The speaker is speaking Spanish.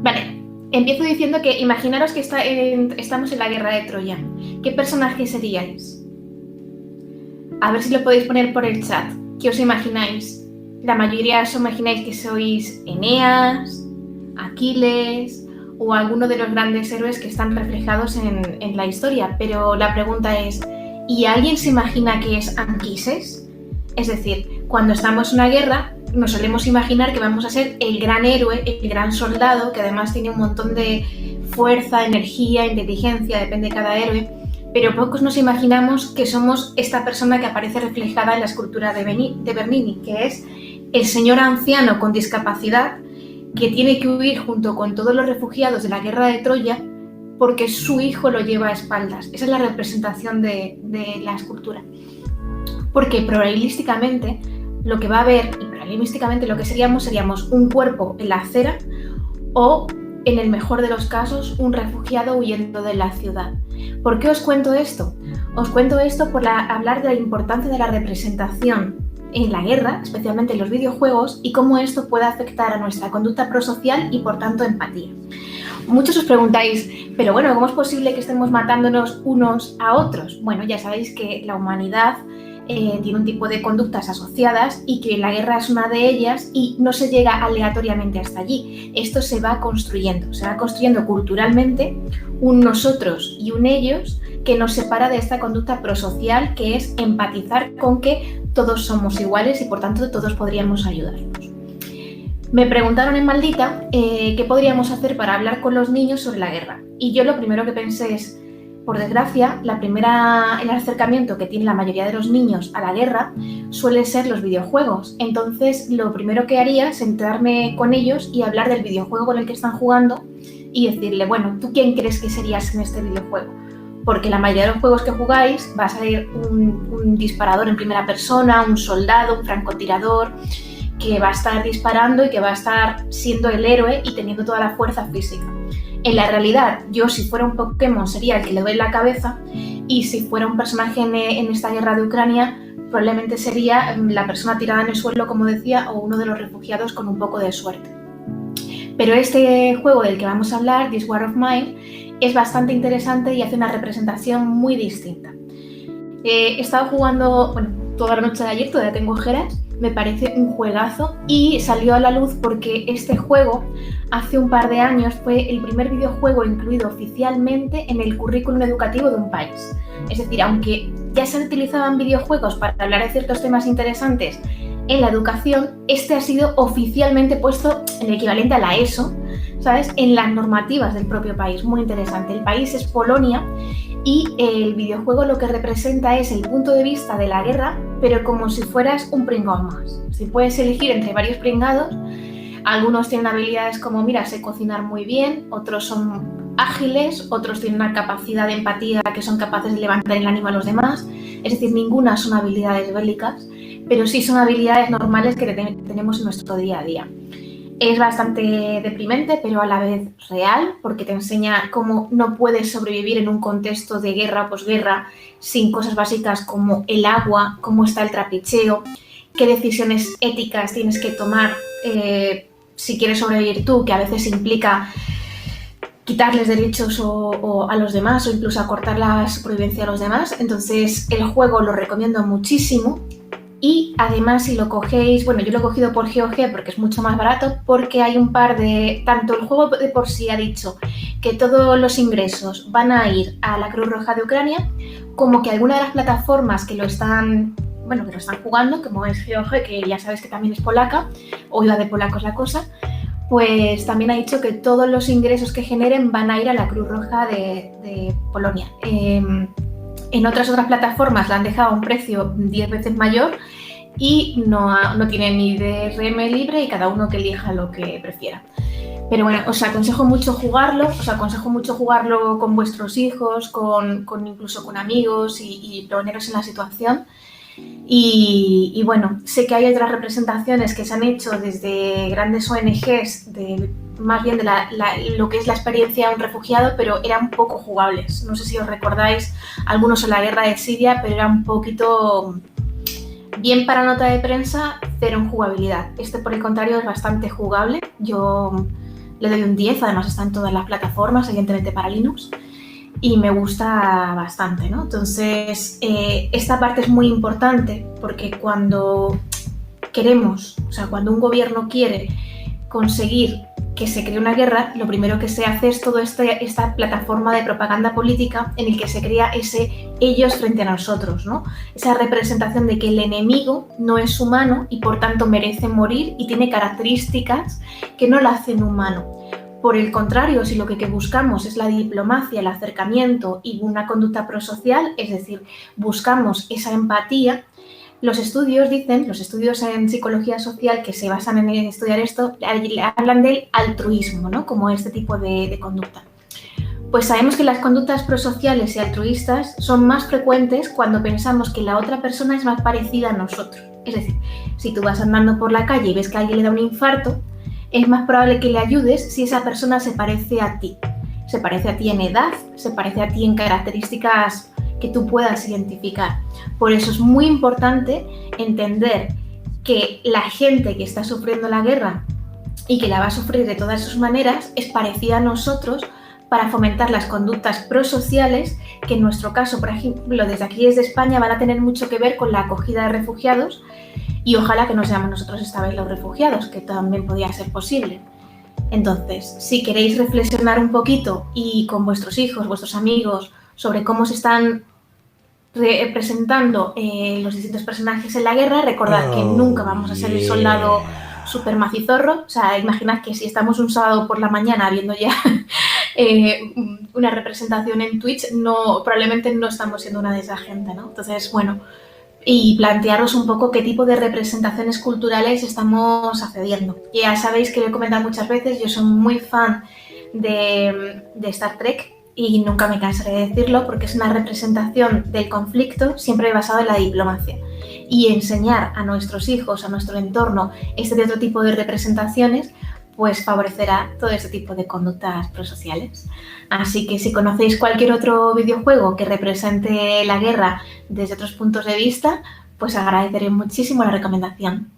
Vale, empiezo diciendo que imaginaros que estamos en la guerra de Troya. ¿Qué personaje seríais? A ver si lo podéis poner por el chat. ¿Qué os imagináis? La mayoría os imagináis que sois Eneas, Aquiles o alguno de los grandes héroes que están reflejados en la historia. Pero la pregunta es, ¿y alguien se imagina que es Anquises? Es decir, cuando estamos en una guerra, nos solemos imaginar que vamos a ser el gran héroe, el gran soldado, que además tiene un montón de fuerza, energía, inteligencia, depende de cada héroe, pero pocos nos imaginamos que somos esta persona que aparece reflejada en la escultura de Bernini, que es el señor anciano con discapacidad que tiene que huir junto con todos los refugiados de la guerra de Troya porque su hijo lo lleva a espaldas. Esa es la representación de la escultura. Porque probabilísticamente lo que va a haber, y probabilísticamente lo que seríamos un cuerpo en la acera o, en el mejor de los casos, un refugiado huyendo de la ciudad. ¿Por qué os cuento esto? Os cuento esto por hablar de la importancia de la representación en la guerra, especialmente en los videojuegos, y cómo esto puede afectar a nuestra conducta prosocial y, por tanto, empatía. Muchos os preguntáis, pero bueno, ¿cómo es posible que estemos matándonos unos a otros? Bueno, ya sabéis que la humanidad tiene un tipo de conductas asociadas y que la guerra es una de ellas y no se llega aleatoriamente hasta allí. Esto se va construyendo culturalmente un nosotros y un ellos que nos separa de esta conducta prosocial, que es empatizar con que todos somos iguales y por tanto todos podríamos ayudarnos. Me preguntaron en Maldita qué podríamos hacer para hablar con los niños sobre la guerra y yo lo primero que pensé es, por desgracia, el acercamiento que tiene la mayoría de los niños a la guerra suele ser los videojuegos. Entonces, lo primero que haría es sentarme con ellos y hablar del videojuego con el que están jugando y decirle, bueno, ¿tú quién crees que serías en este videojuego? Porque la mayoría de los juegos que jugáis va a salir un disparador en primera persona, un soldado, un francotirador, que va a estar disparando y que va a estar siendo el héroe y teniendo toda la fuerza física. En la realidad, yo si fuera un Pokémon sería el que le doy la cabeza y si fuera un personaje en esta guerra de Ucrania probablemente sería la persona tirada en el suelo, como decía, o uno de los refugiados con un poco de suerte. Pero este juego del que vamos a hablar, This War of Mine, es bastante interesante y hace una representación muy distinta. He estado jugando toda la noche de ayer, todavía tengo ojeras. Me parece un juegazo y salió a la luz porque este juego hace un par de años fue el primer videojuego incluido oficialmente en el currículum educativo de un país. Es decir, aunque ya se utilizaban videojuegos para hablar de ciertos temas interesantes en la educación, este ha sido oficialmente puesto en el equivalente a la ESO, ¿sabes?, en las normativas del propio país. Muy interesante. El país es Polonia y el videojuego lo que representa es el punto de vista de la guerra, pero como si fueras un pringao más. Si puedes elegir entre varios pringados, algunos tienen habilidades como, mira, sé cocinar muy bien, otros son ágiles, otros tienen una capacidad de empatía que son capaces de levantar el ánimo a los demás. Es decir, ninguna son habilidades bélicas, pero sí son habilidades normales que tenemos en nuestro día a día. Es bastante deprimente, pero a la vez real, porque te enseña cómo no puedes sobrevivir en un contexto de guerra o posguerra sin cosas básicas como el agua, cómo está el trapicheo, qué decisiones éticas tienes que tomar si quieres sobrevivir tú, que a veces implica quitarles derechos a los demás o incluso acortar la supervivencia a los demás. Entonces, el juego lo recomiendo muchísimo. Y además, si lo cogéis, yo lo he cogido por GOG porque es mucho más barato, porque hay un par de... Tanto el juego de por sí ha dicho que todos los ingresos van a ir a la Cruz Roja de Ucrania, como que alguna de las plataformas que lo están jugando, como es GOG, que ya sabes que también es polaca, o iba de polacos la cosa, pues también ha dicho que todos los ingresos que generen van a ir a la Cruz Roja de Polonia. En otras plataformas la han dejado a un precio 10 veces mayor y no tiene ni DRM libre y cada uno que elija lo que prefiera. Pero bueno, os aconsejo mucho jugarlo con vuestros hijos, incluso con amigos y poneros en la situación. Y bueno, sé que hay otras representaciones que se han hecho desde grandes ONGs, más bien de lo que es la experiencia de un refugiado, pero eran poco jugables. No sé si os recordáis algunos en la guerra de Siria, pero era un poquito bien para nota de prensa, cero en jugabilidad. Este, por el contrario, es bastante jugable. Yo le doy un 10, además está en todas las plataformas, evidentemente para Linux, y me gusta bastante, ¿no? Entonces, esta parte es muy importante porque cuando queremos, o sea, cuando un gobierno quiere conseguir que se cree una guerra, lo primero que se hace es toda esta plataforma de propaganda política en el que se crea ese ellos frente a nosotros, ¿no? Esa representación de que el enemigo no es humano y por tanto merece morir y tiene características que no lo hacen humano. Por el contrario, si lo que buscamos es la diplomacia, el acercamiento y una conducta prosocial, es decir, buscamos esa empatía, los estudios en psicología social que se basan en estudiar esto, hablan del altruismo, ¿no? Como este tipo de conducta. Pues sabemos que las conductas prosociales y altruistas son más frecuentes cuando pensamos que la otra persona es más parecida a nosotros. Es decir, si tú vas andando por la calle y ves que a alguien le da un infarto, es más probable que le ayudes si esa persona se parece a ti. Se parece a ti en edad, se parece a ti en características que tú puedas identificar. Por eso es muy importante entender que la gente que está sufriendo la guerra y que la va a sufrir de todas sus maneras es parecida a nosotros para fomentar las conductas prosociales que en nuestro caso, por ejemplo, desde aquí, desde España, van a tener mucho que ver con la acogida de refugiados y ojalá que no seamos nosotros esta vez los refugiados, que también podría ser posible. Entonces, si queréis reflexionar un poquito y con vuestros hijos, vuestros amigos, sobre cómo se están representando los distintos personajes en la guerra, recordad que nunca vamos a ser el soldado super macizorro. O sea, imaginad que si estamos un sábado por la mañana viendo ya una representación en Twitch, probablemente no estamos siendo una de esa gente, ¿no? Entonces, bueno, y plantearos un poco qué tipo de representaciones culturales estamos accediendo. Ya sabéis que lo he comentado muchas veces, yo soy muy fan de Star Trek y nunca me cansaré de decirlo porque es una representación del conflicto siempre basada en la diplomacia. Y enseñar a nuestros hijos, a nuestro entorno, este otro tipo de representaciones, pues favorecerá todo este tipo de conductas prosociales. Así que si conocéis cualquier otro videojuego que represente la guerra desde otros puntos de vista, pues agradeceré muchísimo la recomendación.